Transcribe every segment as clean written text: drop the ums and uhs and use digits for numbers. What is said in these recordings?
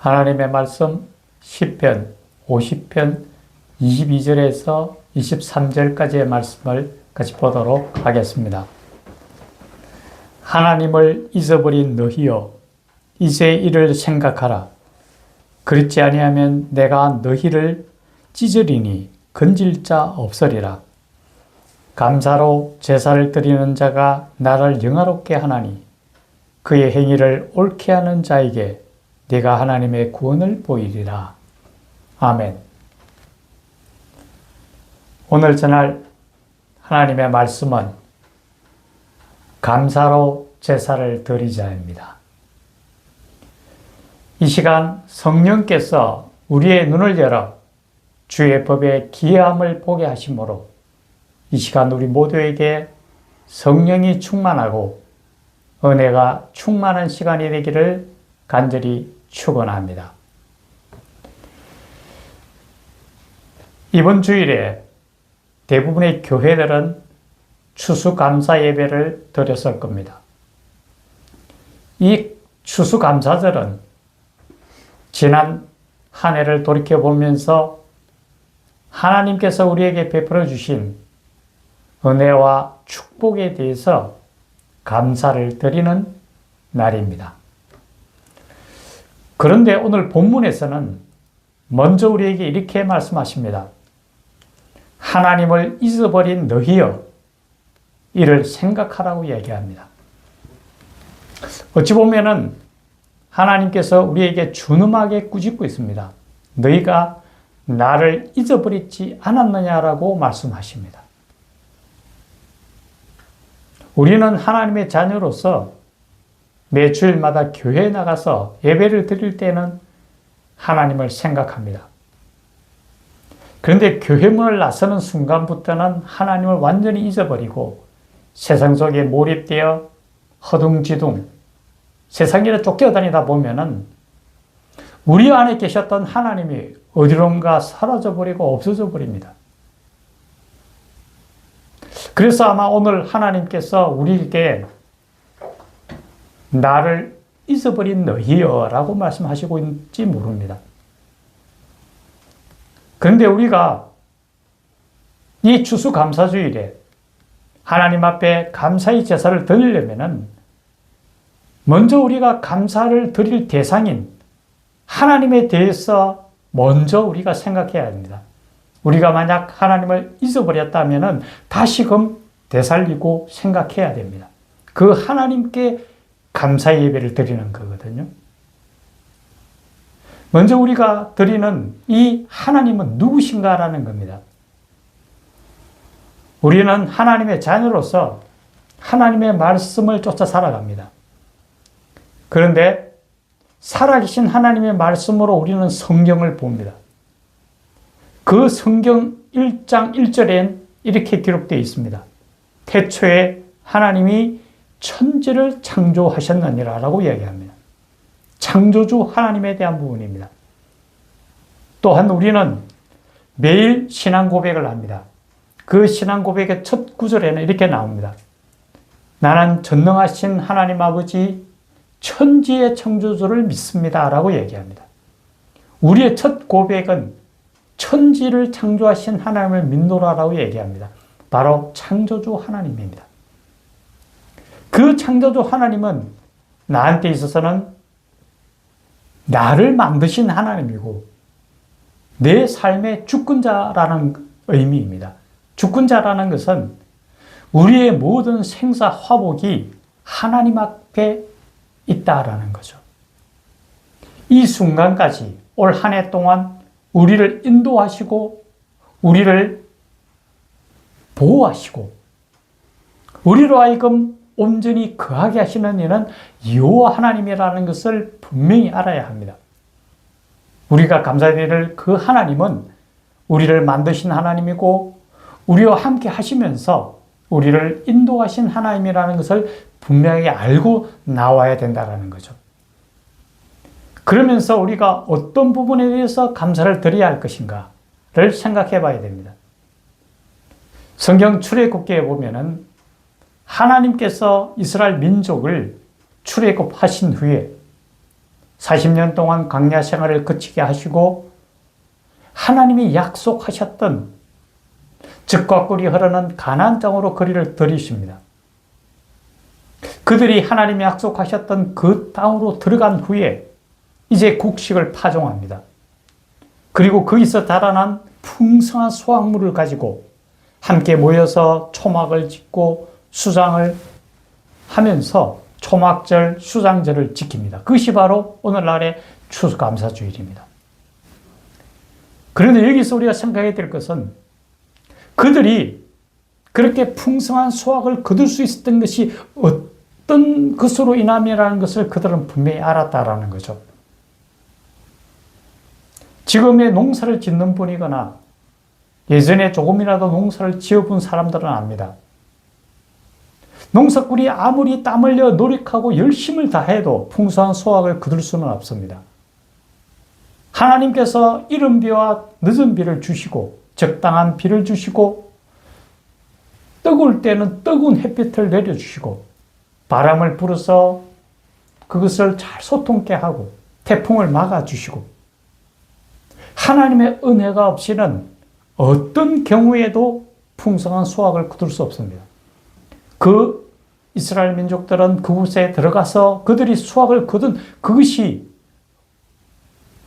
하나님의 말씀 시편 50편 22절에서 23절까지의 말씀을 같이 보도록 하겠습니다. 하나님을 잊어버린 너희여, 이제 이를 생각하라. 그렇지 아니하면 내가 너희를 찢으리니 건질 자 없으리라. 감사로 제사를 드리는 자가 나를 영화롭게 하나니 그의 행위를 옳게 하는 자에게 네가 하나님의 구원을 보이리라. 아멘. 오늘 전할 하나님의 말씀은 감사로 제사를 드리자입니다. 이 시간 성령께서 우리의 눈을 열어 주의 법의 기이함을 보게 하심으로 이 시간 우리 모두에게 성령이 충만하고 은혜가 충만한 시간이 되기를 간절히 축원합니다. 이번 주일에 대부분의 교회들은 추수감사 예배를 드렸을 겁니다. 이 추수감사절은 지난 한 해를 돌이켜보면서 하나님께서 우리에게 베풀어 주신 은혜와 축복에 대해서 감사를 드리는 날입니다. 그런데 오늘 본문에서는 먼저 우리에게 이렇게 말씀하십니다. 하나님을 잊어버린 너희여, 이를 생각하라고 얘기합니다. 어찌 보면은 하나님께서 우리에게 준엄하게 꾸짖고 있습니다. 너희가 나를 잊어버리지 않았느냐라고 말씀하십니다. 우리는 하나님의 자녀로서 매 주일마다 교회에 나가서 예배를 드릴 때는 하나님을 생각합니다. 그런데 교회 문을 나서는 순간부터는 하나님을 완전히 잊어버리고 세상 속에 몰입되어 허둥지둥 세상일에 쫓겨다니다 보면은 우리 안에 계셨던 하나님이 어디론가 사라져버리고 없어져 버립니다. 그래서 아마 오늘 하나님께서 우리에게 나를 잊어버린 너희여 라고 말씀하시고 있는지 모릅니다. 그런데 우리가 이 추수감사주일에 하나님 앞에 감사의 제사를 드리려면은 먼저 우리가 감사를 드릴 대상인 하나님에 대해서 먼저 우리가 생각해야 합니다. 우리가 만약 하나님을 잊어버렸다면은 다시금 되살리고 생각해야 됩니다. 그 하나님께 감사의 예배를 드리는 거거든요. 먼저 우리가 드리는 이 하나님은 누구신가라는 겁니다. 우리는 하나님의 자녀로서 하나님의 말씀을 쫓아 살아갑니다. 그런데 살아계신 하나님의 말씀으로 우리는 성경을 봅니다. 그 성경 1장 1절엔 이렇게 기록되어 있습니다. 태초에 하나님이 천지를 창조하셨느니라 라고 이야기합니다. 창조주 하나님에 대한 부분입니다. 또한 우리는 매일 신앙 고백을 합니다. 그 신앙 고백의 첫 구절에는 이렇게 나옵니다. 나는 전능하신 하나님 아버지 천지의 창조주를 믿습니다 라고 얘기합니다. 우리의 첫 고백은 천지를 창조하신 하나님을 믿노라라고 얘기합니다. 바로 창조주 하나님입니다. 그 창조주 하나님은 나한테 있어서는 나를 만드신 하나님이고 내 삶의 주권자라는 의미입니다. 주권자라는 것은 우리의 모든 생사 화복이 하나님 앞에 있다라는 거죠. 이 순간까지 올 한 해 동안 우리를 인도하시고 우리를 보호하시고 우리로 하여금 온전히 거하게 하시는 이는 여호와 하나님이라는 것을 분명히 알아야 합니다. 우리가 감사드릴 그 하나님은 우리를 만드신 하나님이고 우리와 함께 하시면서 우리를 인도하신 하나님이라는 것을 분명히 알고 나와야 된다는 거죠. 그러면서 우리가 어떤 부분에 대해서 감사를 드려야 할 것인가를 생각해 봐야 됩니다. 성경 출애굽기에 보면은 하나님께서 이스라엘 민족을 출애굽하신 후에 40년 동안 광야 생활을 거치게 하시고 하나님이 약속하셨던 젖과 꿀이 흐르는 가나안 땅으로 거리를 들이십니다. 그들이 하나님이 약속하셨던 그 땅으로 들어간 후에 이제 곡식을 파종합니다. 그리고 거기서 자라난 풍성한 수확물을 가지고 함께 모여서 초막을 짓고 수장을 하면서 초막절, 수장절을 지킵니다. 그것이 바로 오늘날의 추수감사주일입니다. 그런데 여기서 우리가 생각해야 될 것은 그들이 그렇게 풍성한 수확을 거둘 수 있었던 것이 어떤 것으로 인함이라는 것을 그들은 분명히 알았다라는 거죠. 지금의 농사를 짓는 분이거나 예전에 조금이라도 농사를 지어본 사람들은 압니다. 농사꾼이 아무리 땀 흘려 노력하고 열심을 다해도 풍성한 수확을 거둘 수는 없습니다. 하나님께서 이른 비와 늦은 비를 주시고 적당한 비를 주시고 뜨거울 때는 뜨거운 햇빛을 내려주시고 바람을 불어서 그것을 잘 소통케 하고 태풍을 막아주시고 하나님의 은혜가 없이는 어떤 경우에도 풍성한 수확을 거둘 수 없습니다. 그 이스라엘 민족들은 그곳에 들어가서 그들이 수확을 거둔 그것이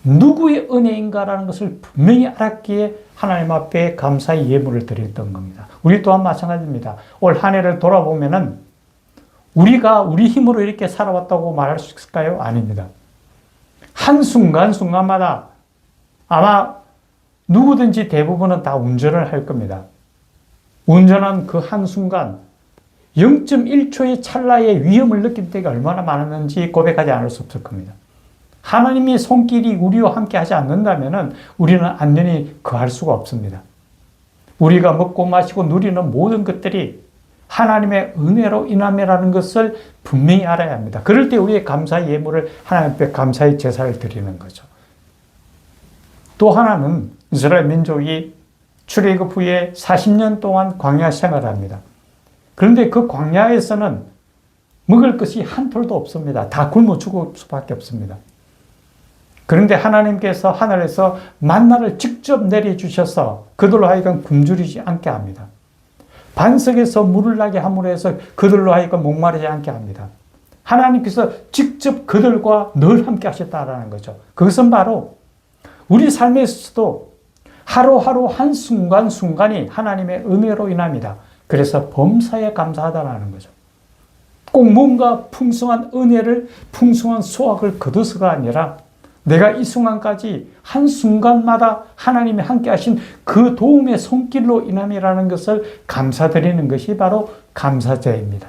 누구의 은혜인가라는 것을 분명히 알았기에 하나님 앞에 감사의 예물을 드렸던 겁니다. 우리 또한 마찬가지입니다. 올 한 해를 돌아보면은 우리가 우리 힘으로 이렇게 살아왔다고 말할 수 있을까요? 아닙니다. 한순간순간마다 아마 누구든지 대부분은 다 운전을 할 겁니다. 운전한 그 한순간 0.1초의 찰나의 위험을 느낄 때가 얼마나 많았는지 고백하지 않을 수 없을 겁니다. 하나님이 손길이 우리와 함께 하지 않는다면 우리는 안전히 거할 수가 없습니다. 우리가 먹고 마시고 누리는 모든 것들이 하나님의 은혜로 인함이라는 것을 분명히 알아야 합니다. 그럴 때 우리의 감사의 예물을 하나님 앞에 감사의 제사를 드리는 거죠. 또 하나는 이스라엘 민족이 출애굽 후에 40년 동안 광야 생활을 합니다. 그런데 그 광야에서는 먹을 것이 한 톨도 없습니다. 다 굶어 죽을 수밖에 없습니다. 그런데 하나님께서 하늘에서 만나를 직접 내려주셔서 그들로 하여금 굶주리지 않게 합니다. 반석에서 물을 나게 함으로 해서 그들로 하여금 목마르지 않게 합니다. 하나님께서 직접 그들과 늘 함께 하셨다라는 거죠. 그것은 바로 우리 삶에서도 하루하루 한순간순간이 하나님의 은혜로 인합니다. 그래서 범사에 감사하다라는 거죠. 꼭 뭔가 풍성한 은혜를, 풍성한 수확을 거둬서가 아니라 내가 이 순간까지 한순간마다 하나님이 함께 하신 그 도움의 손길로 인함이라는 것을 감사드리는 것이 바로 감사제입니다.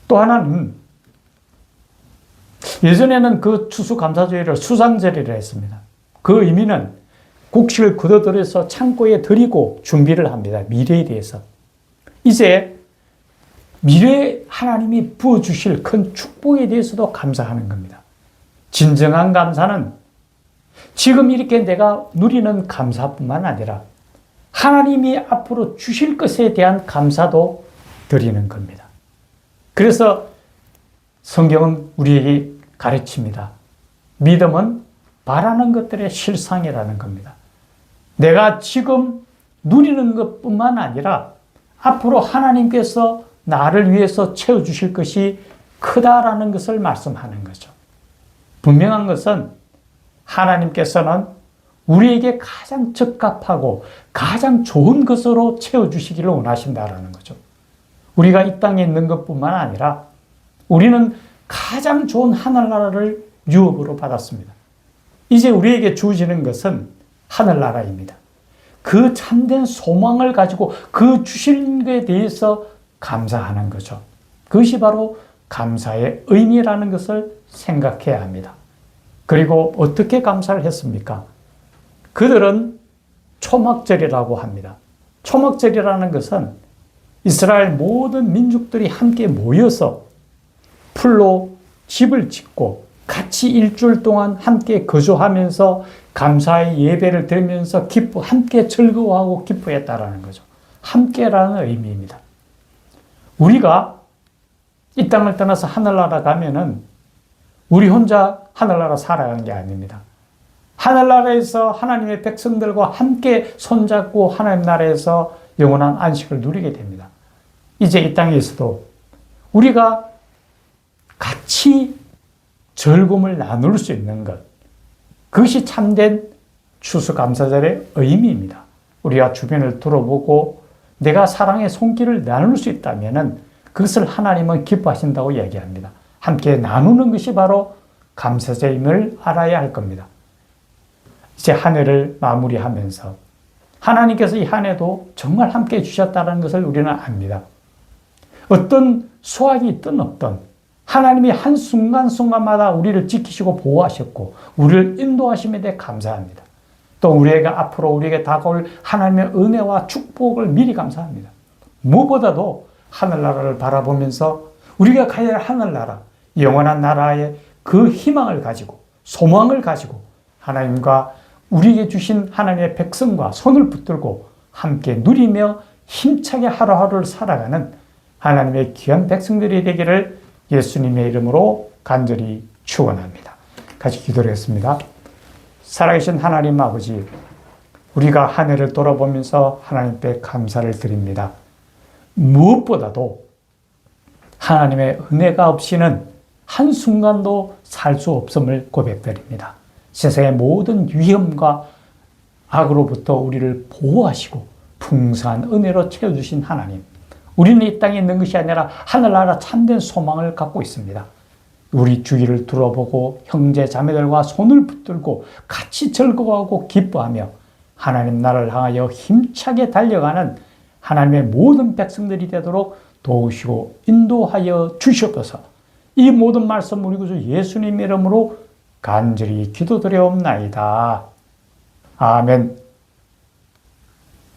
또 하나는 예전에는 그 추수감사제를 수상제리라 했습니다. 그 의미는 곡식을 걷어들여서 창고에 들이고 준비를 합니다. 미래에 대해서. 이제 미래에 하나님이 부어주실 큰 축복에 대해서도 감사하는 겁니다. 진정한 감사는 지금 이렇게 내가 누리는 감사뿐만 아니라 하나님이 앞으로 주실 것에 대한 감사도 드리는 겁니다. 그래서 성경은 우리에게 가르칩니다. 믿음은 바라는 것들의 실상이라는 겁니다. 내가 지금 누리는 것뿐만 아니라 앞으로 하나님께서 나를 위해서 채워주실 것이 크다라는 것을 말씀하는 거죠. 분명한 것은 하나님께서는 우리에게 가장 적합하고 가장 좋은 것으로 채워주시기를 원하신다라는 거죠. 우리가 이 땅에 있는 것뿐만 아니라 우리는 가장 좋은 하늘나라를 유업으로 받았습니다. 이제 우리에게 주어지는 것은 하늘나라입니다. 그 참된 소망을 가지고 그 주신 것에 대해서 감사하는 거죠. 그것이 바로 감사의 의미라는 것을 생각해야 합니다. 그리고 어떻게 감사를 했습니까? 그들은 초막절이라고 합니다. 초막절이라는 것은 이스라엘 모든 민족들이 함께 모여서 풀로 집을 짓고 같이 일주일 동안 함께 거주하면서 감사의 예배를 드리면서 함께 즐거워하고 기뻐했다라는 거죠. 함께라는 의미입니다. 우리가 이 땅을 떠나서 하늘나라 가면은 우리 혼자 하늘나라 살아가는 게 아닙니다. 하늘나라에서 하나님의 백성들과 함께 손잡고 하나님 나라에서 영원한 안식을 누리게 됩니다. 이제 이 땅에서도 우리가 같이 즐거움을 나눌 수 있는 것, 그것이 참된 추수감사절의 의미입니다. 우리가 주변을 둘러보고 내가 사랑의 손길을 나눌 수 있다면 그것을 하나님은 기뻐하신다고 얘기합니다. 함께 나누는 것이 바로 감사절임을 알아야 할 겁니다. 이제 한 해를 마무리하면서 하나님께서 이 한 해도 정말 함께 해주셨다는 것을 우리는 압니다. 어떤 수확이 있든 없든 하나님이 한 순간순간마다 우리를 지키시고 보호하셨고 우리를 인도하심에 대해 감사합니다. 또 우리에게 앞으로 우리에게 다가올 하나님의 은혜와 축복을 미리 감사합니다. 무엇보다도 하늘나라를 바라보면서 우리가 가야 할 하늘나라, 영원한 나라의 그 희망을 가지고 소망을 가지고 하나님과 우리에게 주신 하나님의 백성과 손을 붙들고 함께 누리며 힘차게 하루하루를 살아가는 하나님의 귀한 백성들이 되기를 예수님의 이름으로 간절히 축원합니다. 같이 기도하겠습니다. 살아계신 하나님 아버지, 우리가 한 해를 돌아보면서 하나님께 감사를 드립니다. 무엇보다도 하나님의 은혜가 없이는 한순간도 살 수 없음을 고백드립니다. 세상의 모든 위험과 악으로부터 우리를 보호하시고 풍성한 은혜로 채워주신 하나님, 우리는 이 땅에 있는 것이 아니라 하늘나라 참된 소망을 갖고 있습니다. 우리 주위를 둘러보고 형제 자매들과 손을 붙들고 같이 즐거워하고 기뻐하며 하나님 나라를 향하여 힘차게 달려가는 하나님의 모든 백성들이 되도록 도우시고 인도하여 주시옵소서. 이 모든 말씀 우리 구주 예수님 이름으로 간절히 기도드려옵나이다. 아멘.